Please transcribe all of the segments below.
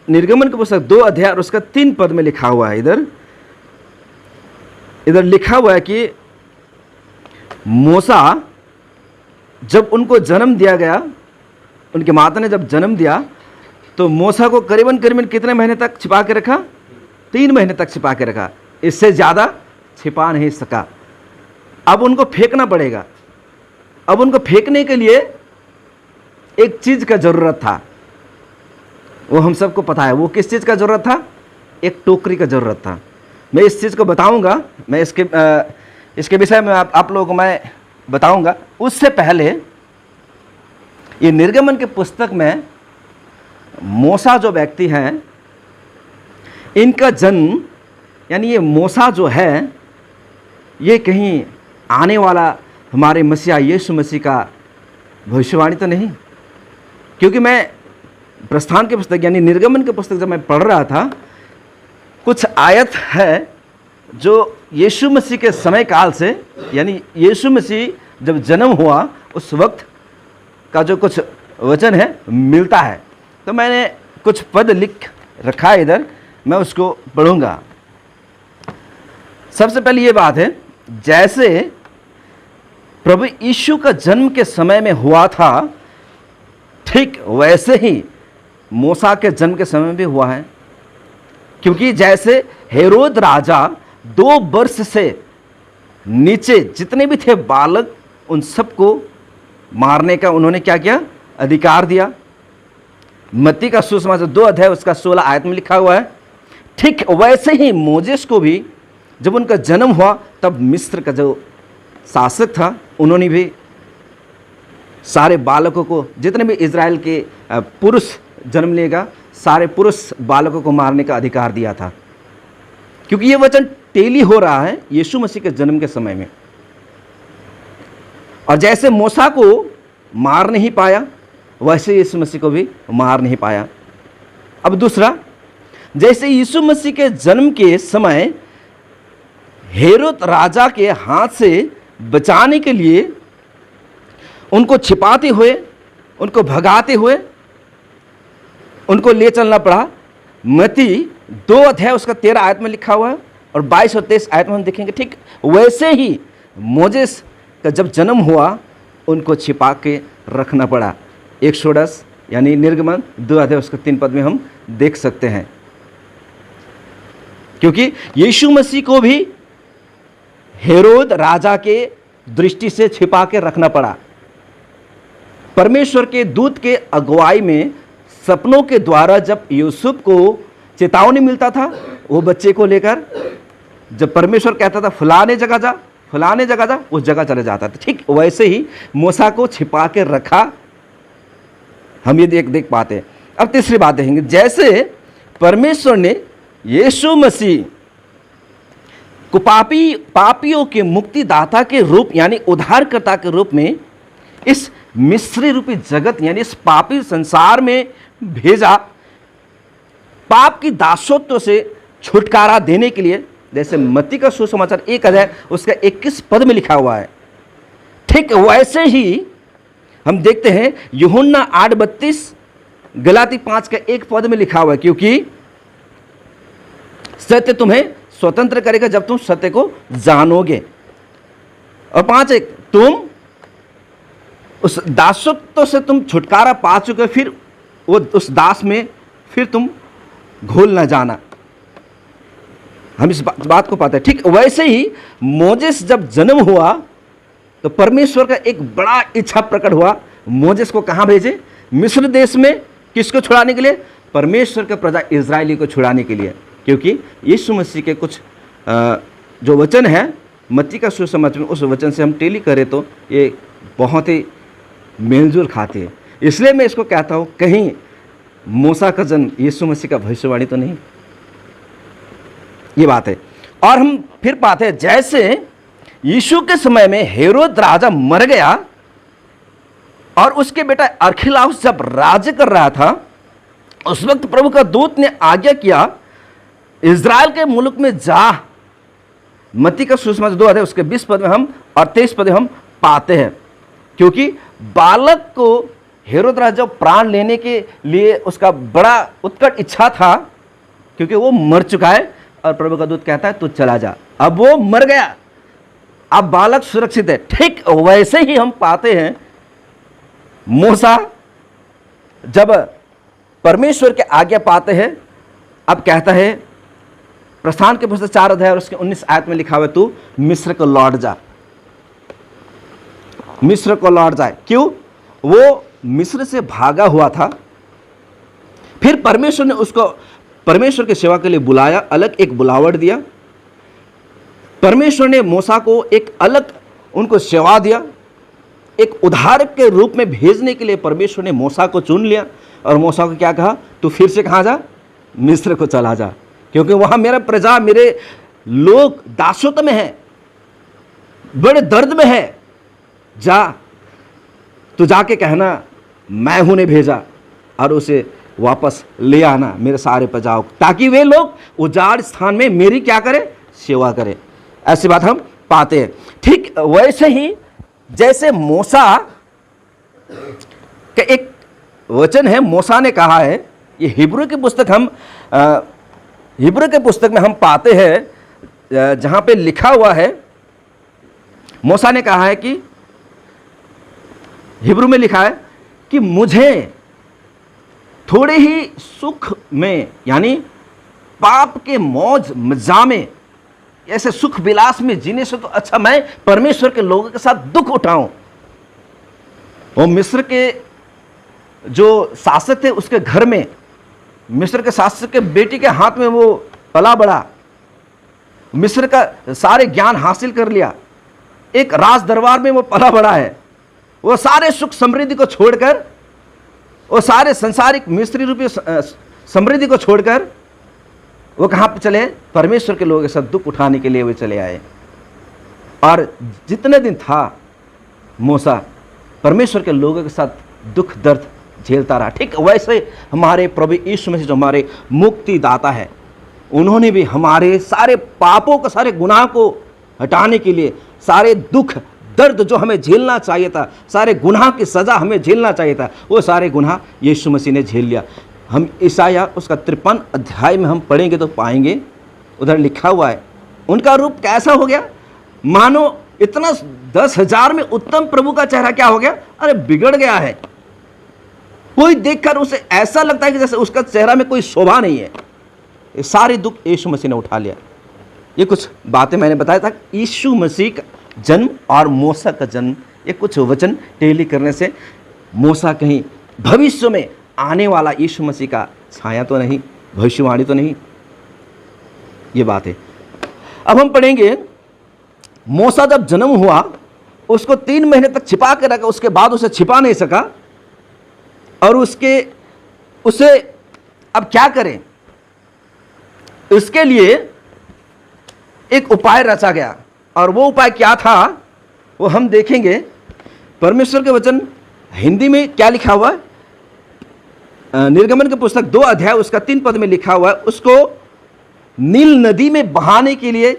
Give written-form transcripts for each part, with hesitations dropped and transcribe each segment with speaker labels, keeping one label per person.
Speaker 1: निर्गमन की पुस्तक 2 अध्याय और उसका 3 पद में लिखा हुआ है। इधर लिखा हुआ है कि मूसा जब उनको जन्म दिया गया, उनके माता ने जब जन्म दिया तो मूसा को करीबन कितने महीने तक छिपा के रखा? 3 महीने तक छिपा के रखा, इससे ज़्यादा छिपा नहीं सका। अब उनको फेंकना पड़ेगा। अब उनको फेंकने के लिए एक चीज़ का ज़रूरत था, वो हम सबको पता है। वो किस चीज़ का ज़रूरत था? एक टोकरी का ज़रूरत था। मैं इस चीज़ को बताऊंगा, मैं इसके विषय में आप लोगों को मैं बताऊंगा। उससे पहले ये निर्गमन के पुस्तक में मूसा जो व्यक्ति हैं, इनका जन्म, यानी ये मूसा जो है, ये कहीं आने वाला हमारे मसीहा यीशु मसीह का भविष्यवाणी तो नहीं। क्योंकि मैं प्रस्थान के पुस्तक यानी निर्गमन के पुस्तक जब मैं पढ़ रहा था, कुछ आयत है जो यीशु मसीह के समय काल से, यानी यीशु मसीह जब जन्म हुआ उस वक्त का जो कुछ वचन है मिलता है। तो मैंने कुछ पद लिख रखा है इधर, मैं उसको पढ़ूंगा। सबसे पहले ये बात है, जैसे प्रभु यीशु का जन्म के समय में हुआ था, ठीक वैसे ही मूसा के जन्म के समय भी हुआ है। क्योंकि जैसे हेरोद राजा 2 वर्ष से नीचे जितने भी थे बालक, उन सबको मारने का उन्होंने क्या किया? अधिकार दिया। मत्ती का सुसमाचार 2 अध्याय उसका 16 आयत में लिखा हुआ है। ठीक वैसे ही मोजेस को भी जब उनका जन्म हुआ, तब मिस्र का जो शासक था, उन्होंने भी सारे बालकों को, जितने भी इजराइल के पुरुष जन्म लेगा, सारे पुरुष बालकों को मारने का अधिकार दिया था। क्योंकि ये वचन टेली हो रहा है यीशु मसीह के जन्म के समय में। और जैसे मूसा को मार नहीं पाया, वैसे यीशु मसीह को भी मार नहीं पाया। अब दूसरा, जैसे यीशु मसीह के जन्म के समय हेरोद राजा के हाथ से बचाने के लिए उनको छिपाते हुए, उनको भगाते हुए उनको ले चलना पड़ा। मत्ती 2 अध्याय उसका 13 आयत में लिखा हुआ है और 22 और 23 आयत में हम देखेंगे। ठीक वैसे ही मोजेस का जब जन्म हुआ, उनको छिपा के रखना पड़ा। एक्सोडस यानी निर्गमन 2 अध्याय उसका 3 पद में हम देख सकते हैं। क्योंकि यीशु मसीह को भी हेरोद राजा के दृष्टि से छिपा के रखना पड़ा। परमेश्वर के दूत के अगुवाई में सपनों के द्वारा जब यूसुफ को चेतावनी मिलता था, वो बच्चे को लेकर जब परमेश्वर कहता था फलाने जगह जा, फलाने जगह जा, उस जगह चले जाता था। ठीक वैसे ही मूसा को छिपा के रखा, हम ये देख पाते हैं। अब तीसरी बात देखेंगे, जैसे परमेश्वर ने यीशु मसीह को पापियों के मुक्तिदाता के रूप यानी उद्धारकर्ता के रूप में इस मिस्री रूपी जगत यानी इस पापी संसार में भेजा, पाप की दासत्व से छुटकारा देने के लिए। जैसे मत्ती का सुसमाचार 1 अध्याय उसका 21 पद में लिखा हुआ है, ठीक वैसे ही हम देखते हैं यूहन्ना 8:32, गलाती 5 का 1 पद में लिखा हुआ है, क्योंकि सत्य तुम्हें स्वतंत्र करेगा जब तुम सत्य को जानोगे। और 5:1, तुम उस दासत्व से तुम छुटकारा पा चुके, फिर वो उस दास में फिर तुम घोल न जाना। हम इस बात को पाते हैं। ठीक वैसे ही मोजेस जब जन्म हुआ तो परमेश्वर का एक बड़ा इच्छा प्रकट हुआ, मोजेस को कहाँ भेजे? मिस्र देश में। किसको छुड़ाने के लिए? परमेश्वर के प्रजा इजरायली को छुड़ाने के लिए। क्योंकि यीशु मसीह के कुछ जो वचन है मत्ती का सुसमाचार में, उस वचन से हम टेली करें तो ये बहुत ही मेलजोल खाते हैं। इसलिए मैं इसको कहता हूँ, कहीं मूसा का जन्म यीशु मसीह का भविष्यवाणी तो नहीं, ये बात है। और हम फिर पाते हैं, जैसे यीशु के समय में हेरोद राजा मर गया और उसके बेटा अरखिलाउस जब राज्य कर रहा था, उस वक्त प्रभु का दूत ने आज्ञा किया, इज़राइल के मुल्क में जा। मत्ती का सुसमाचार 2 अध्याय उसके 20 पद में हम और 23 पद में हम पाते हैं। क्योंकि बालक को हेरोद राजा प्राण लेने के लिए उसका बड़ा उत्कट इच्छा था, क्योंकि वो मर चुका है, और प्रभु का दूत कहता है तू चला जा। अब वो मर गया, अब बालक सुरक्षित है। ठीक वैसे ही हम पाते हैं मूसा जब परमेश्वर के आज्ञा पाते हैं, अब कहता है प्रस्थान के पुस्तक 4 अध्याय और उसके 19 आयत में लिखा हुआ है, तू मिस्र को लौट जा, मिस्र को लौट जाए। क्यों? वो मिस्र से भागा हुआ था। फिर परमेश्वर ने उसको परमेश्वर की सेवा के लिए बुलाया, अलग एक बुलावट दिया। परमेश्वर ने मूसा को एक अलग उनको सेवा दिया, एक उद्धारक के रूप में भेजने के लिए परमेश्वर ने मूसा को चुन लिया। और मूसा को क्या कहा? तू फिर से कहाँ जा? मिस्र को चला जा, क्योंकि वहां मेरा प्रजा, मेरे लोग दासत्व में है, बड़े दर्द में है। जा, तू जाके कहना मैं हूं ने भेजा, और उसे वापस ले आना मेरे सारे प्रजाओं, ताकि वे लोग उजाड़ स्थान में मेरी क्या करें? सेवा करें। ऐसी बात हम पाते हैं। ठीक वैसे ही जैसे मूसा का एक वचन है, मूसा ने कहा है, ये हिब्रू की पुस्तक में हम पाते हैं, जहां पे लिखा हुआ है, मूसा ने कहा है कि हिब्रू में लिखा है कि मुझे थोड़े ही सुख में, यानी पाप के मौज मजा में, ऐसे सुख विलास में जीने से तो अच्छा मैं परमेश्वर के लोगों के साथ दुख उठाऊं। वो मिस्र के जो शासक थे उसके घर में, मिस्र के शासक के बेटी के हाथ में वो पला बड़ा, मिस्र का सारे ज्ञान हासिल कर लिया, एक राज दरबार में वो पला बड़ा है। वो सारे सुख समृद्धि को छोड़कर, वो सारे संसारिक मिस्री रूपी समृद्धि को छोड़कर वो कहाँ पे चले? परमेश्वर के लोगों के साथ दुख उठाने के लिए वे चले आए। और जितने दिन था मूसा परमेश्वर के लोगों के साथ दुख दर्द झेलता रहा। ठीक वैसे हमारे प्रभु यीशु मसीह जो हमारे मुक्तिदाता है, उन्होंने भी हमारे सारे पापों को, सारे गुनाह को हटाने के लिए, सारे दुख दर्द जो हमें झेलना चाहिए था, सारे गुनाह की सज़ा हमें झेलना चाहिए था, वो सारे गुनाह यीशु मसीह ने झेल लिया। हम ईसाया उसका 53 अध्याय में हम पढ़ेंगे तो पाएंगे, उधर लिखा हुआ है उनका रूप कैसा हो गया, मानो इतना 10,000 में उत्तम प्रभु का चेहरा क्या हो गया? अरे बिगड़ गया है। कोई देखकर उसे ऐसा लगता है कि जैसे उसका चेहरा में कोई शोभा नहीं है। ये सारे दुख यीशु मसीह ने उठा लिया। ये कुछ बातें मैंने बताया था, यीशु मसीह का जन्म और मूसा का जन्म, ये कुछ वचन टेली करने से मूसा कहीं भविष्य में आने वाला यीशु मसीह का छाया तो नहीं, भविष्यवाणी तो नहीं, ये बात है। अब हम पढ़ेंगे मूसा जब जन्म हुआ उसको 3 महीने तक छिपा के रखा, उसके बाद उसे छिपा नहीं सका, और उसे अब क्या करें? इसके लिए एक उपाय रचा गया, और वो उपाय क्या था वो हम देखेंगे। परमेश्वर के वचन हिंदी में क्या लिखा हुआ है? निर्गमन के पुस्तक 2 अध्याय उसका 3 पद में लिखा हुआ है, उसको नील नदी में बहाने के लिए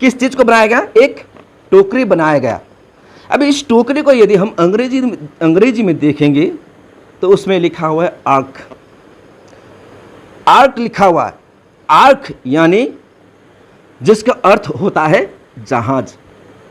Speaker 1: किस चीज को बनाया गया? एक टोकरी बनाया गया। अब इस टोकरी को यदि हम अंग्रेजी में देखेंगे तो उसमें लिखा हुआ है आर्क। आर्क लिखा हुआ है। आर्क यानी जिसका अर्थ होता है जहाज।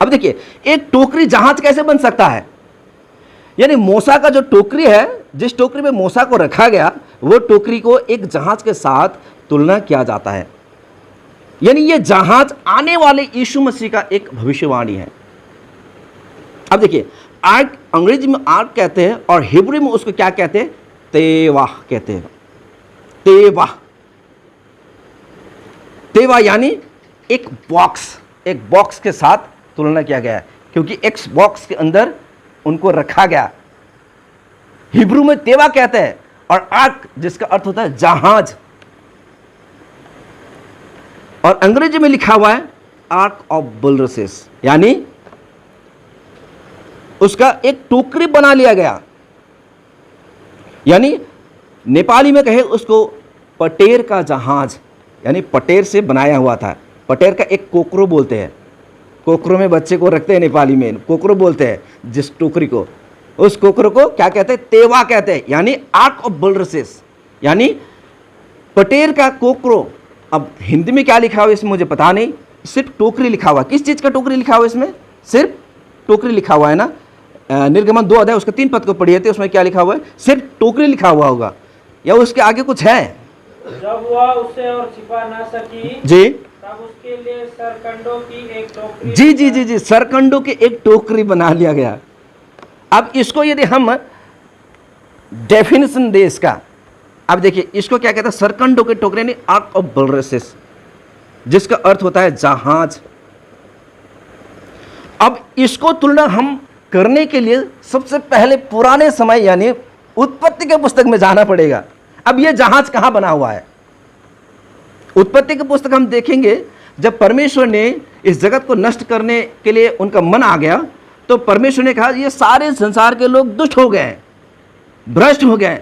Speaker 1: अब देखिए, एक टोकरी जहाज कैसे बन सकता है? यानी मूसा का जो टोकरी है, जिस टोकरी में मूसा को रखा गया, वो टोकरी को एक जहाज के साथ तुलना किया जाता है। यानी ये जहाज आने वाले यीशु मसीह का एक भविष्यवाणी है। अब देखिए, आर्क अंग्रेजी में आर्क कहते हैं और हिब्रू में उसको क्या कहते हैं? तेवाह कहते हैं। तेवाह, तेवाह यानी एक बॉक्स के साथ तुलना किया गया है, क्योंकि एक बॉक्स के अंदर उनको रखा गया। हिब्रू में तेवा कहते हैं, और आर्क जिसका अर्थ होता है जहाज, और अंग्रेजी में लिखा हुआ है आर्क ऑफ बुलरसेस, यानी उसका एक टोकरी बना लिया गया। यानी नेपाली में कहे उसको पटेर का जहाज, यानी पटेर से बनाया हुआ था। पटेर का एक कोकरो बोलते हैं, कोकरो में बच्चे को रखते हैं, नेपाली में कोकरो बोलते हैं जिस टोकरी को। उस कोकरों को क्या कहते हैं? तेवा कहते हैं, यानी आर्क ऑफ बुलरसेस, यानी पटेर का कोकरो। अब हिंदी में क्या लिखा हुआ इसमें मुझे पता नहीं, सिर्फ टोकरी लिखा हुआ। किस चीज का टोकरी लिखा हुआ इसमें? सिर्फ टोकरी लिखा हुआ है ना। निर्गमन 2 अध्याय उसके 3 पद को पढ़िए थे, उसमें क्या लिखा हुआ है? सिर्फ टोकरी लिखा हुआ होगा, या उसके आगे कुछ है?
Speaker 2: जब वह उसे और छिपा ना सकी
Speaker 1: जी
Speaker 2: तब उसके लिए सरकंडों की एक टोकरी,
Speaker 1: जी जी जी जी, सरकंडों की एक टोकरी बना लिया गया। अब इसको यदि हम डेफिनेशन दे इसका, अब देखिए इसको क्या कहता है? सरकंडों के टोकरी, यानी आर्क ऑफ बुलरसेस, जिसका अर्थ होता है जहाज। अब इसको तुलना हम करने के लिए सबसे पहले पुराने समय यानी उत्पत्ति के पुस्तक में जाना पड़ेगा। अब यह जहाज कहां बना हुआ है? उत्पत्ति की पुस्तक हम देखेंगे, जब परमेश्वर ने इस जगत को नष्ट करने के लिए उनका मन आ गया, तो परमेश्वर ने कहा ये सारे संसार के लोग दुष्ट हो गए, भ्रष्ट हो गए,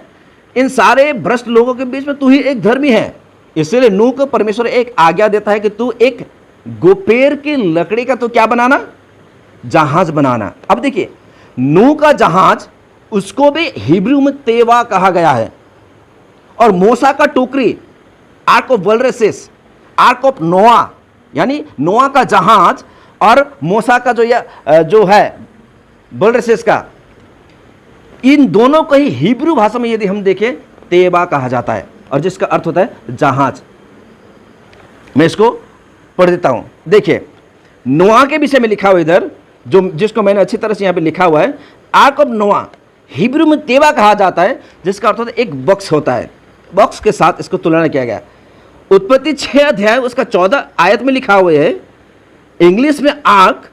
Speaker 1: इन सारे भ्रष्ट लोगों के बीच में तू ही एक धर्मी है। इसलिए नूह को परमेश्वर एक आज्ञा देता है कि तू एक गोपेर की लकड़ी का तो क्या बनाना? जहाज बनाना। अब देखिए नूह का जहाज, उसको भी हिब्रू में तेवा कहा गया है, और मूसा का टोकरी आर्क ऑफ बुलरसेस, आर्क ऑफ नोआ, यानी नोआ का जहाज, और मूसा का जो है बुलरसेस का, इन दोनों को ही हिब्रू भाषा में यदि हम देखें तेवा कहा जाता है, और जिसका अर्थ होता है जहाज। मैं इसको पढ़ देता हूं। देखिए नोआ के विषय में लिखा हुआ इधर, जो जिसको मैंने अच्छी तरह से यहां पे लिखा हुआ है, आर्क ऑफ नोआ हिब्रू में तेवा कहा जाता है, जिसका अर्थ होता है एक बॉक्स होता है। बॉक्स के साथ इसको तुलना किया गया। उत्पत्ति 6 अध्याय उसका 14 आयत में लिखा हुआ है, इंग्लिश में आर्क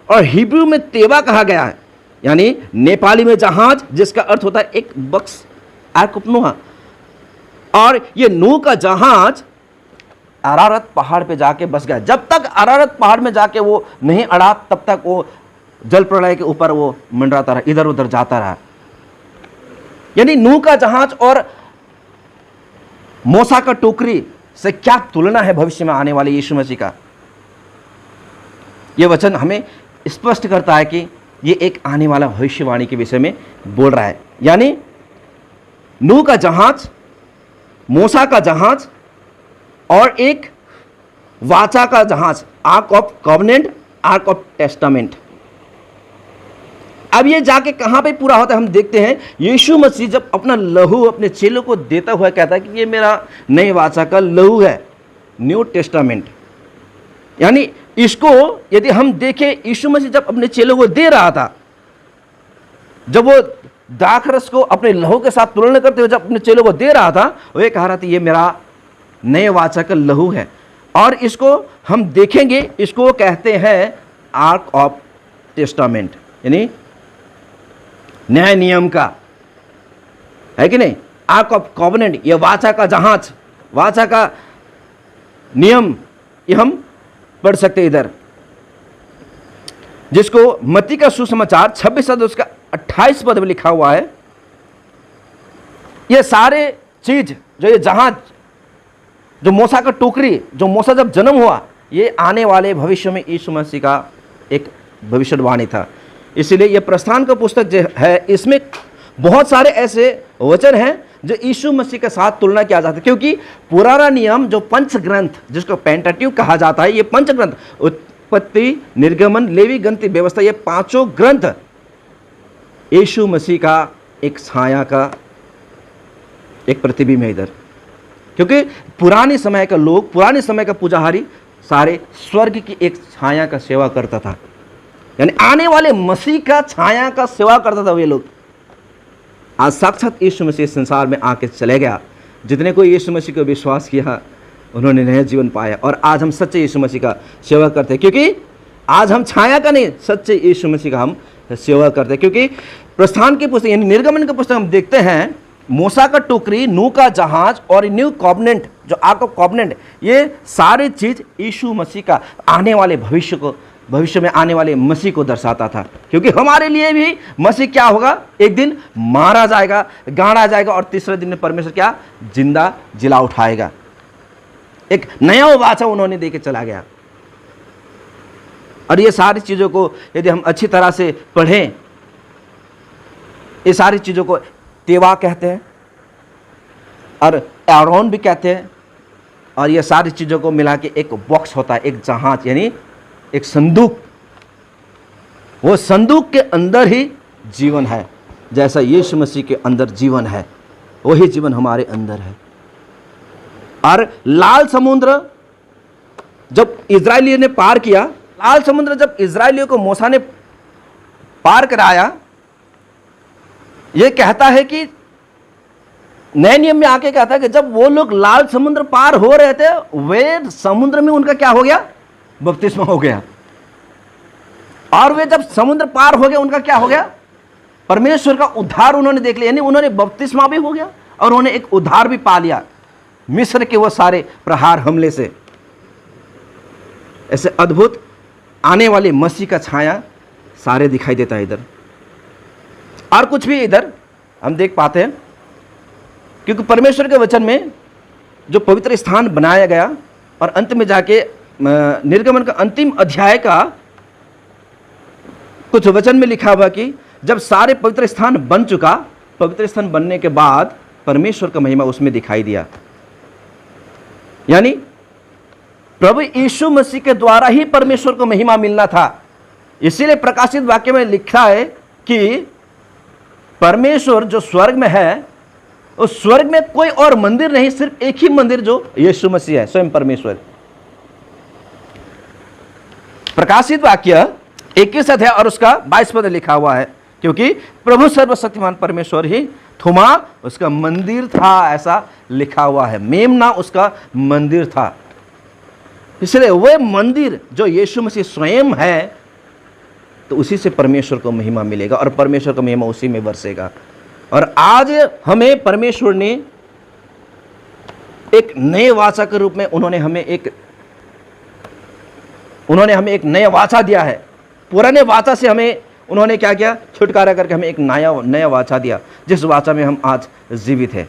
Speaker 1: और हिब्रू में तेवा कहा गया है, यानी नेपाली में जहाज, जिसका अर्थ होता है एक बॉक्स, आर्क ऑफ नोआ। और ये नूह का जहाज अरारत पहाड़ पे जाके बस गया। जब तक अरारत पहाड़ में जाके वो नहीं अड़ा, तब तक वो जल प्रलय के ऊपर वो मंडराता रहा, इधर उधर जाता रहा। यानी नूह का जहाज और मूसा का टोकरी से क्या तुलना है भविष्य में आने वाले यीशु मसीह का? यह वचन हमें स्पष्ट करता है कि यह एक आने वाला भविष्यवाणी के विषय में बोल रहा है। यानी नूह का जहाज, मूसा का जहाज, और एक वाचा का जहाज, arc of covenant, arc of testament. अब ये जाके कहां पे पूरा होता है हम देखते हैं। यीशु मसीह जब अपना लहू अपने चेलों को देता हुआ कहता है कि ये मेरा नए वाचा का लहू है, न्यू टेस्टामेंट। यानी इसको यदि हम देखें, यीशु मसीह जब अपने चेलों को दे रहा था, जब वो दाखरस को अपने लहू के साथ तुलना करते हुए जब अपने चेलों को दे रहा था, वो ये कह रहा था ये मेरा नए वाचा का लहू है। और इसको हम देखेंगे, इसको कहते हैं आर्क ऑफ टेस्टामेंट, यानी न्याय नियम का, है कि नहीं? आर्क ऑफ कॉवेनेंट, ये वाचा का जहाज, वाचा का नियम, ये हम पढ़ सकते हैं इधर, जिसको मत्ती का सुसमाचार 26 अध्याय उसका 28 पद में लिखा हुआ है। ये सारे चीज, जो ये जहाज, जो मूसा का टोकरी, जो मूसा जब जन्म हुआ, ये आने वाले भविष्य में यीशु मसीह का एक भविष्यवाणी था। इसलिए ये प्रस्थान का पुस्तक जो है, इसमें बहुत सारे ऐसे वचन हैं जो यीशु मसीह के साथ तुलना किया जाता है। क्योंकि पुराना नियम जो पंच ग्रंथ, जिसको पेंटाट्यूक कहा जाता है, ये पंच ग्रंथ, उत्पत्ति, निर्गमन, लेवी, गणति, व्यवस्था, ये पांचों ग्रंथ यीशु मसीह का एक छाया का एक प्रतिबिंब है इधर। क्योंकि पुराने समय का लोग, पुराने समय का पूजाहारी सारे स्वर्ग की एक छाया का सेवा करता था, यानी आने वाले मसीह का छाया का सेवा करता था वे लोग। आज साक्षात यीशु मसीह संसार में आके चले गया। जितने कोई यीशु मसीह को विश्वास किया, उन्होंने नया जीवन पाया, और आज हम सच्चे यीशु मसीह का सेवा करते हैं। क्योंकि आज हम छाया का नहीं, सच्चे यीशु मसीह का हम सेवा करते हैं। क्योंकि प्रस्थान की पुस्तक यानी निर्गमन की पुस्तक हम देखते हैं, मूसा का टोकरी, नूह का जहाज और न्यू कॉवेनेंट, जो आर्क ऑफ कॉवेनेंट, ये सारी चीज यीशु मसीह का आने वाले भविष्य को, भविष्य में आने वाले मसीह को दर्शाता था। क्योंकि हमारे लिए भी मसीह क्या होगा, एक दिन मारा जाएगा, गाड़ा जाएगा, और तीसरे दिन में परमेश्वर क्या जिंदा जिला उठाएगा। एक नया वाचा उन्होंने देके चला गया। और ये सारी चीजों को यदि हम अच्छी तरह से पढ़ें ये सारी चीज़ों को तेवा कहते हैं और एरोन भी कहते हैं। और ये सारी चीज़ों को मिला के एक बॉक्स होता है, एक जहाज, यानी एक संदूक। वो संदूक के अंदर ही जीवन है। जैसा यीशु मसीह के अंदर जीवन है, वही जीवन हमारे अंदर है। और लाल समुद्र जब इजरायलियों ने पार किया, लाल समुद्र जब इजरायलियों को मूसा ने पार कराया, यह कहता है कि नए नियम में आके कहता है कि जब वो लोग लाल समुद्र पार हो रहे थे, वे समुद्र में उनका क्या हो गया? बपतिस्मा हो गया। और वे जब समुद्र पार हो गया, उनका क्या हो गया? परमेश्वर का उद्धार उन्होंने देख लिया, यानी उन्होंने बपतिस्मा भी हो गया और उन्होंने एक उद्धार भी पा लिया मिस्र के वो सारे प्रहार हमले से। ऐसे अद्भुत आने वाले मसीह का छाया सारे दिखाई देता है इधर। और कुछ भी इधर हम देख पाते हैं, क्योंकि परमेश्वर के वचन में जो पवित्र स्थान बनाया गया और अंत में जाके निर्गमन का अंतिम अध्याय का कुछ वचन में लिखा हुआ कि जब सारे पवित्र स्थान बन चुका, पवित्र स्थान बनने के बाद परमेश्वर का महिमा उसमें दिखाई दिया। यानी प्रभु यीशु मसीह के द्वारा ही परमेश्वर को महिमा मिलना था। इसीलिए प्रकाशित वाक्य में लिखा है कि परमेश्वर जो स्वर्ग में है, उस स्वर्ग में कोई और मंदिर नहीं, सिर्फ एक ही मंदिर जो यीशु मसीह है, स्वयं परमेश्वर। प्रकाशित वाक्य 21 अध्याय और उसका 22 पद लिखा हुआ है, क्योंकि प्रभु सर्वशक्तिमान परमेश्वर ही थुमा उसका मंदिर था, ऐसा लिखा हुआ है। मेमना उसका मंदिर था। इसलिए वह मंदिर जो यीशु मसीह स्वयं है, तो उसी से परमेश्वर को महिमा मिलेगा और परमेश्वर का महिमा उसी में बरसेगा। और आज हमें परमेश्वर ने एक नए वाचा के रूप में उन्होंने हमें एक नया वाचा दिया है। पुराने वाचा से हमें उन्होंने क्या किया? छुटकारा करके हमें एक नया वाचा दिया, जिस वाचा में हम आज जीवित हैं।